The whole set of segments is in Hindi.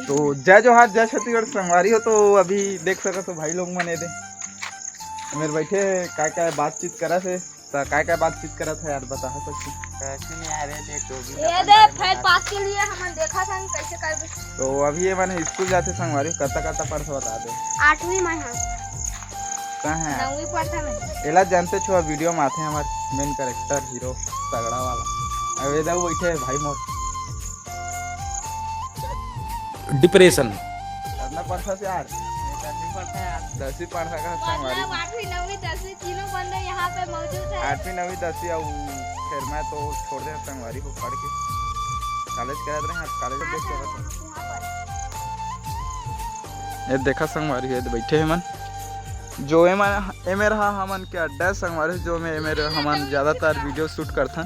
तो जय जोहार जय छत्तीसगढ़ संगवारी हो। तो अभी देख सको तो भाई लोग मने दे मेरे बैठे क्या बातचीत करा थे क्या बातचीत करा था यार बता सकती ये दे फेर पास के लिए हम देखा था कैसे कर। तो अभी ये मैंने स्कूल जाते संगवारी कता पढ़ बता दे 8वीं में हां कहां है 9वीं पढ़ता मैं एला जानते छो वीडियो में आते हैं हमारे मेन कैरेक्टर हीरो तगड़ा वाला अबे दा बैठे भाई मोर डिप्रेशन करना पड़ता से यार 10वीं पढ़ता का संगवारी 8वीं 9वीं 10वीं तीनों बंदे यहाँ पे मौजूद है। 8वीं 9वीं 10वीं और फिर मैं तो छोड़ दे संगवारी को पढ़ के कॉलेज करत रहे कॉलेज देख के ये देखा संगवारी है बैठे हैं मन जो ए मेरा हमन के अड्डा संगवारी जो में मेरे हमन ज्यादातर वीडियो शूट करता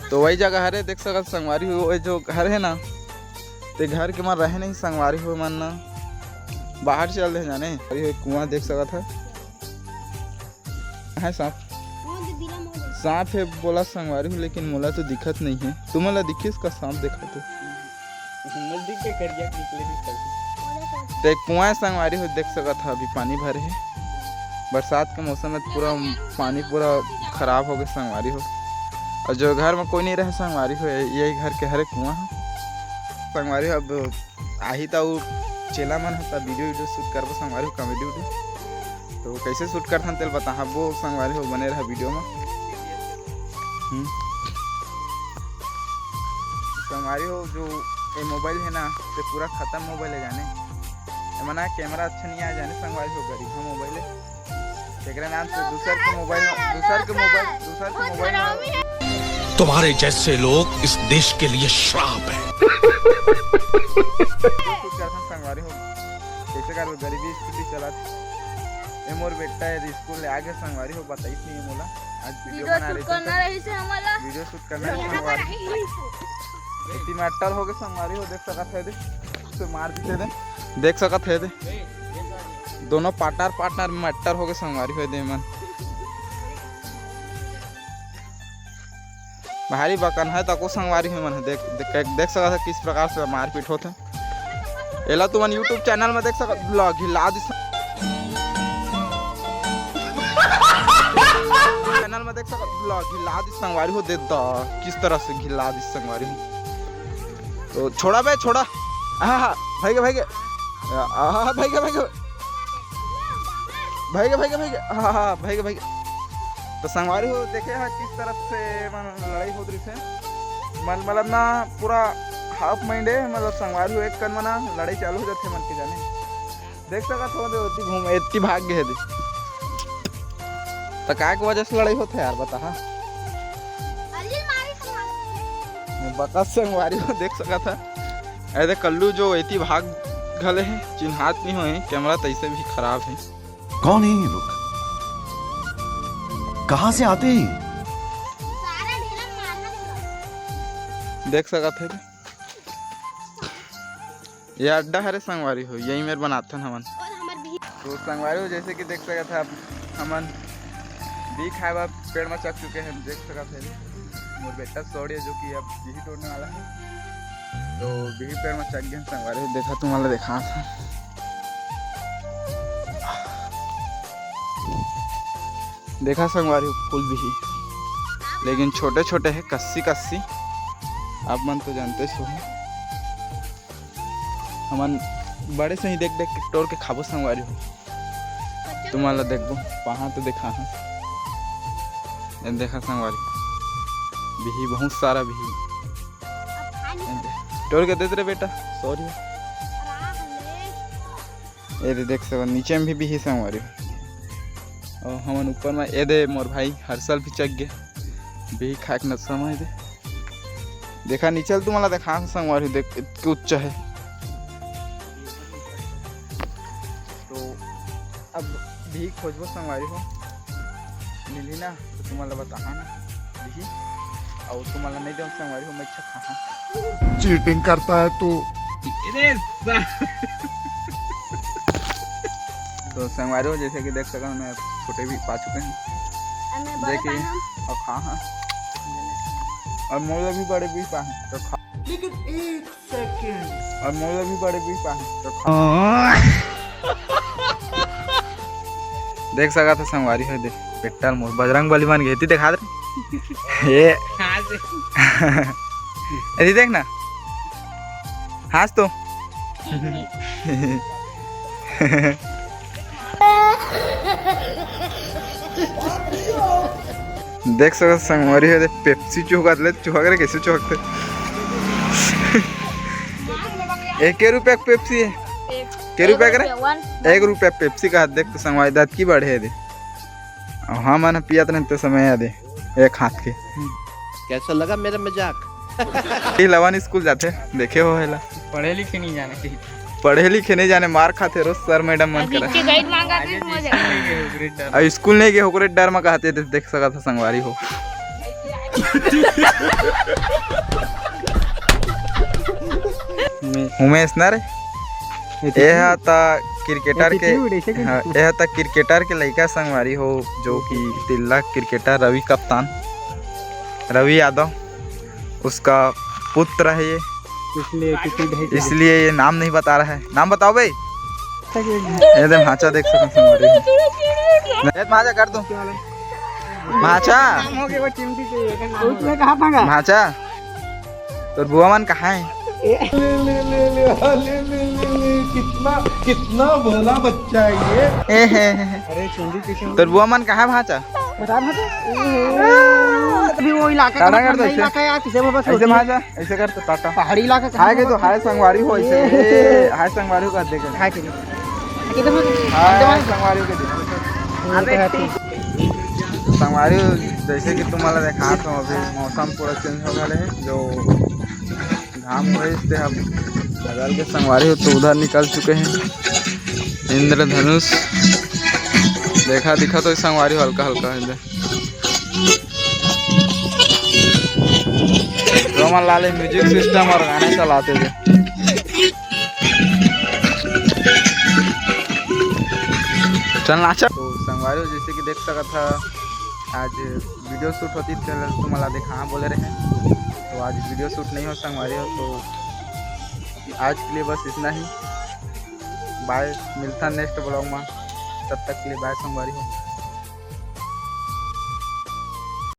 तो वही जगह है देख सकत संगवारी हो जो घर है ना ते घर के मन रहे नहीं संगवारी हो मन ना बाहर चल रहे जाने कुआं देख सकत है सांप है बोला संगवारी हो लेकिन मोला तो दिखत नहीं है तुम्हारा दिखिस का सांप देखा तो ते कुआं संगवारी हो देख सकत है अभी पानी भरे है बरसात के मौसम में पूरा पानी पूरा खराब हो गया संगवारी हो और जो घर में कोई नहीं रहे संगवारी हो यही घर के हरे कुआं है संगवारी अब आही तो चेला मन है वीडियो शूट करबो संगवारी हो कॉमेडी वीडियो तो कैसे शूट करथन तेल बता वो संगवारी हो बने रहा वीडियो में संगवारी हो जो ये मोबाइल है ना तो पूरा खत्म मोबाइल है जाने मना कैमरा अच्छा नहीं आ जाने संगवारी हो गरीब है मोबाइल है एकरा नाम से दूसर के मोबाइल तुम्हारे जैसे लोग इस देश के लिए श्राप है। संगवारी हो कैसे कर गरीबी स्थिति चला ए मोर बेटा है स्कूल ले आगे संगवारी हो बताइस नहीं मोला आज वीडियो बना रही से हमारा वीडियो शूट करना है संगवारी इतनी मैटर हो गए संगवारी हो देख सकत है दे से मार दे देख सकत है दे दोनों पार्टनर मैटर हो गए संगवारी हो दे मन भारी बकन है तको संगवारी है मन देख सकत है किस प्रकार से मारपीट होते एला तुमन यूट्यूब चैनल में देख सकत ब्लॉग हिला दी चैनल में देख सकत ब्लॉग हिला दी संगवारी हो दे किस तरह से हिला दी संगवारी हो तो छोड़ा बे छोड़ा हाँ भाई के हाँ भाई तो संगवारी हो देखे हाँ किस तरफ से लड़ाई हो रही थे मन मतलब ना पूरा हाफ माइंड है मतलब संगवारी हो एक कन मना लड़ाई चालू हो जाते मन के जाने देख सकत हो घूम इतनी भाग गए तो क्या की वजह से लड़ाई होते यार बता हाँ बता संगवारी हो देख सकत है ऐसे कल्लू जो इतनी भाग गले हैं चिन्हात नहीं हुए कैमरा तैसे भी खराब है। कौन है ये लोग कहाँ से आते हैं देख सकत है ये अड्डा है संगवारी हो यही मेरे बनाते हैं हमन तो संगवारी हो जैसे कि देख सकते हैं हमन भी खाए पेड़ में चक चुके हैं देख सकते हैं मोर बेटा सोड़िया जो कि अब बिही तोड़ने वाला है तो बिही पेड़ में चक गए संगवारी हो देखा तुम्हारा देखा था देखा संगवारी फूल भी लेकिन छोटे छोटे है कस्सी आप मन तो जानते हो हमन बड़े से ही देख के तोड़ के खाबो संगवारी हो तुम्हारा देखबो वहाँ तो देखा है देखा संगवारी बिही बहुत सारा बिही तोड़ के देते रे बेटा सॉरी ये देख सको नीचे में भी बिही संगवारी और हमन ऊपर में ये दे मोर भाई हर्षल भी चक गए भी खाक न समय दे देखा नीचे तुम्हारा देखा संगवारी देख इतने उच्च है तो अब भी खोजबो संगवारी हो मिली ना तो तुम्हारा बता ना भी और तुम्हारा नहीं दो संगवारी हो मैं अच्छा चीटिंग करता है तो संगवारी हो जैसे कि देख सका मैं छोटे भी पा चुके हैं देखिए और खा और मोला भी बड़े भी पा तो खा और मोला भी बड़े भी पानी देख सका था संगवारी है देख पेट्टल मोर बजरंग बली मान घेती दिखा दे ये ऐसे देख ना हाथ तो देख सका संगवारी है पेप्सी चौका चौका कैसे चौकते 1 रुपया पेप्सी है के रुपया करे 1 रुपया पेप्सी का देख तो संगवारी दाँत की बढ़े दे हाँ मैंने पिया तो नहीं तो समय दे एक हाथ के कैसा लगा मेरा मजाक लवन स्कूल जाते देखे हो हेला पढ़े लिखे नहीं जाने मार खाते रोज सर मैडम मन करा स्कूल नहीं गए होकरे डर में कहते थे देख सका था संगवारी हो उमेश ना रे यह था क्रिकेटर के यह था क्रिकेटर के लड़का संगवारी हो जो कि तिल्ला क्रिकेटर रवि कप्तान रवि यादव उसका पुत्र है ये इसलिए ये नाम नहीं बता रहा है नाम बताओ भाई एकदम माचा देख सकते संगवारी माचा कर दो माचा माचा तो बुआ मन कहाँ है कितना भोला बच्चा है ये अरे तो बुआ मन कहाँ है भाचा वो इलाका टाटा कर दो इलाका यार किसे बाबा ऐसे भाचा ऐसे कर तो टाटा पहाड़ी इलाका हाय के तो हाय संगवारी हो ऐसे हाय संगवारी को देख हाय के हाय संगवारी के संगवारी जैसे कि तुम्हारा देखा तो अभी मौसम पूरा चेंज हो गया है जो घाम हुए इससे हम बगल के संगवारी हो तो उधर निकल चुके हैं इंद्रधनुष देखा दिखा तो संगवारी हल्का हल्का है रोमन लाले म्यूजिक सिस्टम और गाने चलाते थे चल नाचा तो संगवारी जैसे कि देख सका था आज वीडियो शूट होती थी तो मला देखा हाँ बोले रहे तो आज वीडियो शूट नहीं हो संगवारी हो तो आज के लिए बस इतना ही बाय मिलता नेक्स्ट ब्लॉग में तब तक के लिए बाय संगवारी हो।